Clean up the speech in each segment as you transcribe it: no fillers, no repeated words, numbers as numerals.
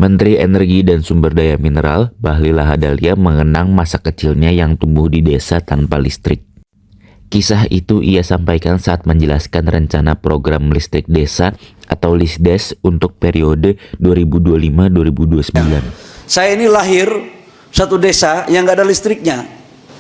Menteri Energi dan Sumber Daya Mineral, Bahlil Lahadalia, mengenang masa kecilnya yang tumbuh di desa tanpa listrik. Kisah itu ia sampaikan saat menjelaskan rencana program listrik desa atau Lisdes untuk periode 2025-2029. Saya ini lahir satu desa yang gak ada listriknya.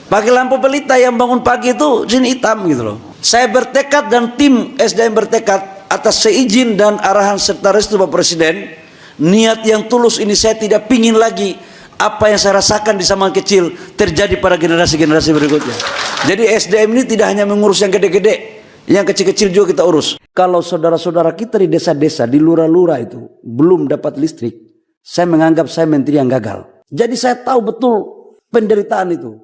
Pakai lampu pelita yang bangun pagi itu sini hitam gitu loh. Saya bertekad dan tim SDM bertekad atas seizin dan arahan serta restu Bapak Presiden. Niat yang tulus ini saya tidak pingin lagi apa yang saya rasakan di zaman kecil terjadi pada generasi-generasi berikutnya. Jadi SDM ini tidak hanya mengurus yang gede-gede, yang kecil-kecil juga kita urus. Kalau saudara-saudara kita di desa-desa, di lurah-lurah itu belum dapat listrik, saya menganggap saya menteri yang gagal. Jadi saya tahu betul penderitaan itu.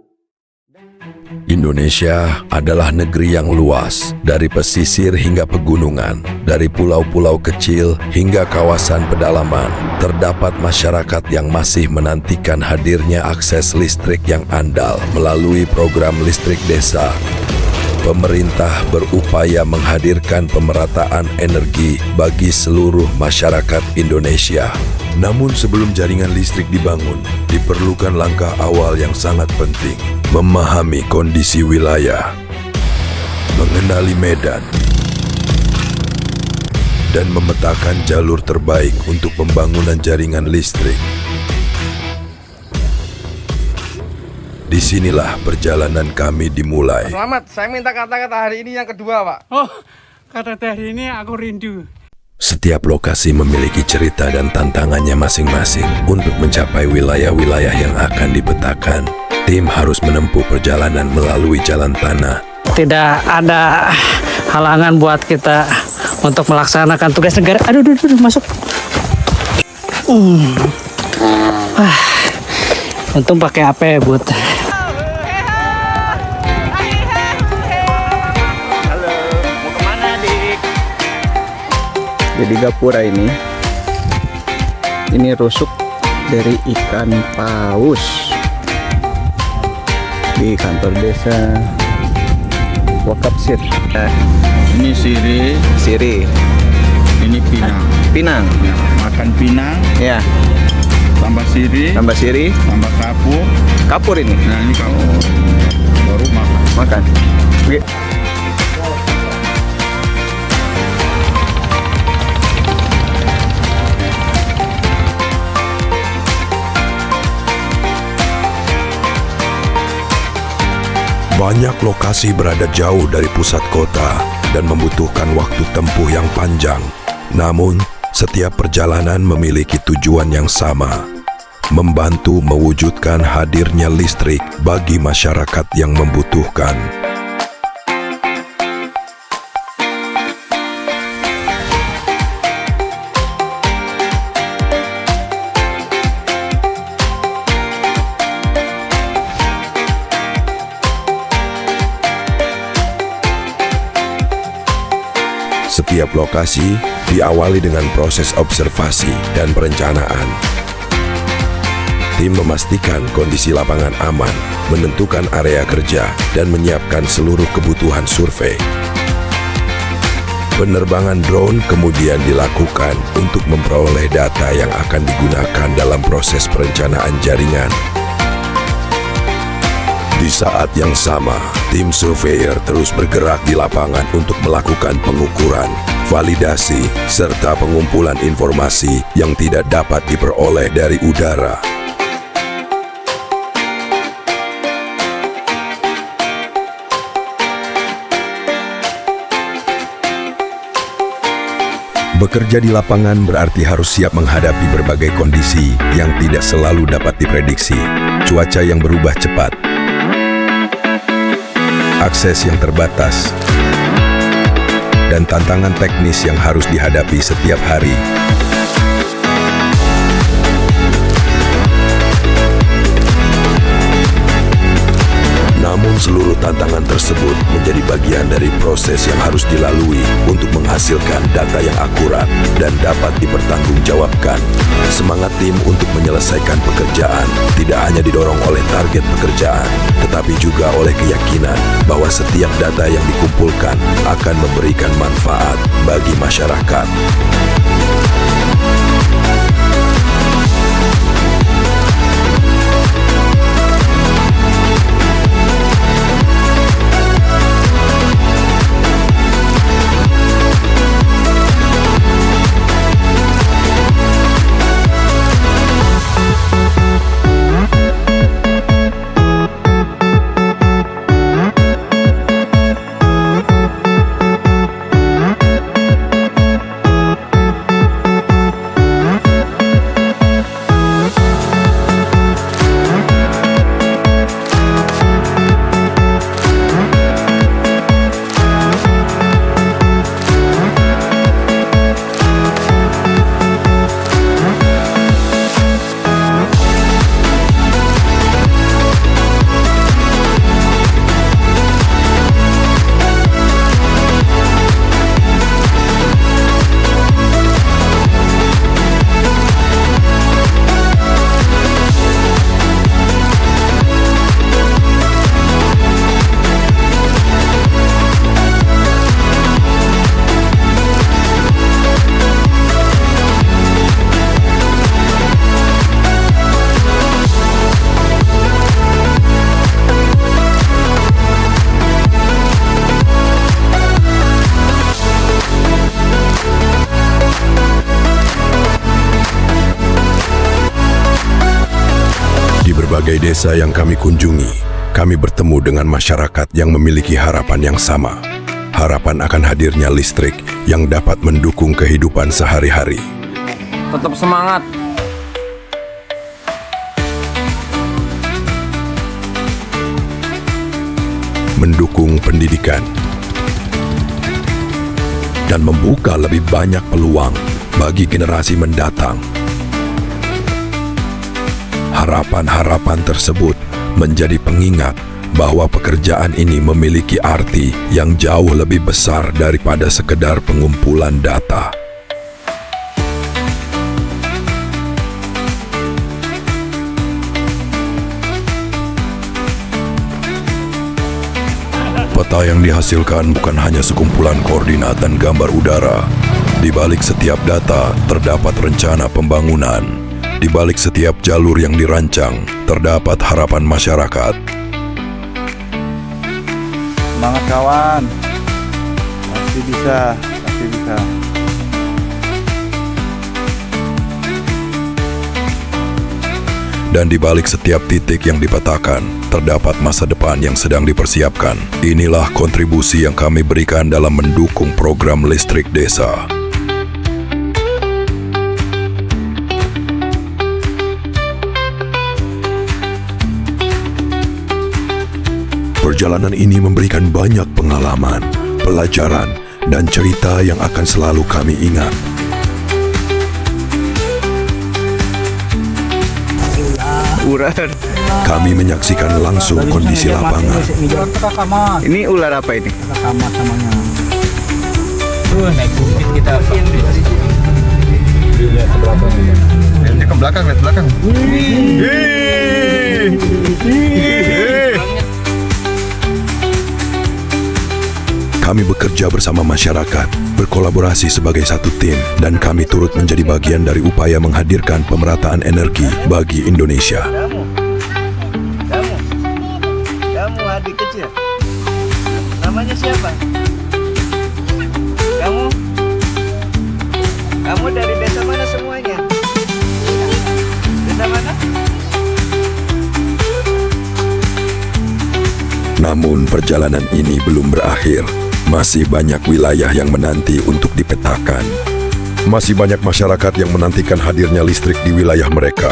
Indonesia adalah negeri yang luas, dari pesisir hingga pegunungan, dari pulau-pulau kecil hingga kawasan pedalaman. Terdapat masyarakat yang masih menantikan hadirnya akses listrik yang andal melalui program listrik desa. Pemerintah berupaya menghadirkan pemerataan energi bagi seluruh masyarakat Indonesia. Namun sebelum jaringan listrik dibangun, diperlukan langkah awal yang sangat penting. Memahami kondisi wilayah, mengenali medan, dan memetakan jalur terbaik untuk pembangunan jaringan listrik. Disinilah perjalanan kami dimulai. Selamat, saya minta kata-kata hari ini yang kedua, Pak. Oh, kata-kata hari ini aku rindu. Setiap lokasi memiliki cerita dan tantangannya masing-masing. Untuk mencapai wilayah-wilayah yang akan dipetakan, tim harus menempuh perjalanan melalui jalan tanah. Tidak ada halangan buat kita untuk melaksanakan tugas negara. Aduh, masuk. Untung pakai AP, Bud. Halo, mau kemana, Dik? Jadi gapura ini rusuk dari ikan paus di kantor desa Wakapsir. Ini siri, ini pinang. Ya, makan pinang, Ya, tambah siri, tambah kapur ini. Nah ini kalau baru Makan. Oke. Banyak lokasi berada jauh dari pusat kota dan membutuhkan waktu tempuh yang panjang. Namun, setiap perjalanan memiliki tujuan yang sama, membantu mewujudkan hadirnya listrik bagi masyarakat yang membutuhkan. Setiap lokasi diawali dengan proses observasi dan perencanaan. Tim memastikan kondisi lapangan aman, menentukan area kerja, dan menyiapkan seluruh kebutuhan survei. Penerbangan drone kemudian dilakukan untuk memperoleh data yang akan digunakan dalam proses perencanaan jaringan. Di saat yang sama, tim surveyor terus bergerak di lapangan untuk melakukan pengukuran, validasi, serta pengumpulan informasi yang tidak dapat diperoleh dari udara. Bekerja di lapangan berarti harus siap menghadapi berbagai kondisi yang tidak selalu dapat diprediksi. Cuaca yang berubah cepat, akses yang terbatas, dan tantangan teknis yang harus dihadapi setiap hari. Namun seluruh tantangan tersebut menjadi bagian dari proses yang harus dilalui untuk menghasilkan data yang akurat dan dapat dipertanggungjawabkan. Semangat tim untuk menyelesaikan pekerjaan tidak hanya didorong oleh target pekerjaan, tetapi juga oleh keyakinan bahwa setiap data yang dikumpulkan akan memberikan manfaat bagi masyarakat. berbagai desa yang kami kunjungi, kami bertemu dengan masyarakat yang memiliki harapan yang sama. Harapan akan hadirnya listrik yang dapat mendukung kehidupan sehari-hari. Tetap semangat. Mendukung pendidikan, dan membuka lebih banyak peluang bagi generasi mendatang. Harapan-harapan tersebut menjadi pengingat bahwa pekerjaan ini memiliki arti yang jauh lebih besar daripada sekedar pengumpulan data. Peta yang dihasilkan bukan hanya sekumpulan koordinat dan gambar udara. Di balik setiap data terdapat rencana pembangunan. Di balik setiap jalur yang dirancang terdapat harapan masyarakat. Semangat kawan. Pasti bisa, pasti bisa. Dan di balik setiap titik yang dipetakan, terdapat masa depan yang sedang dipersiapkan. Inilah kontribusi yang kami berikan dalam mendukung program listrik desa. Perjalanan ini memberikan banyak pengalaman, pelajaran, dan cerita yang akan selalu kami ingat. Kami menyaksikan langsung kondisi lapangan. Ini ular apa ini? Lihat ke belakang, lihat belakang. Kami bekerja bersama masyarakat, berkolaborasi sebagai satu tim, dan kami turut menjadi bagian dari upaya menghadirkan pemerataan energi bagi Indonesia. Kamu adik kecil. Namanya siapa? Kamu dari desa mana semuanya? Desa mana? Namun perjalanan ini belum berakhir. Masih banyak wilayah yang menanti untuk dipetakan. Masih banyak masyarakat yang menantikan hadirnya listrik di wilayah mereka.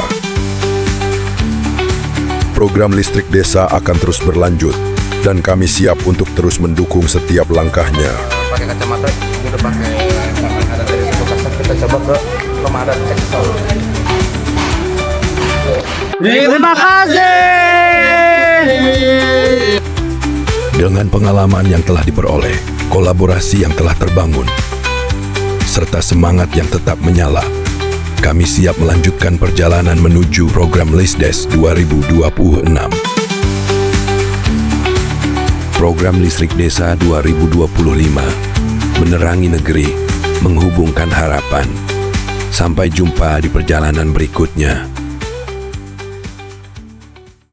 Program listrik desa akan terus berlanjut, dan kami siap untuk terus mendukung setiap langkahnya. Pakai kacamata, udah pakai ada dari situ kasar, kita coba ke pemadam Excel. Terima kasih. Dengan pengalaman yang telah diperoleh, kolaborasi yang telah terbangun, serta semangat yang tetap menyala, kami siap melanjutkan perjalanan menuju program Listdes 2026. Program Listrik Desa 2025 menerangi negeri, menghubungkan harapan. Sampai jumpa di perjalanan berikutnya.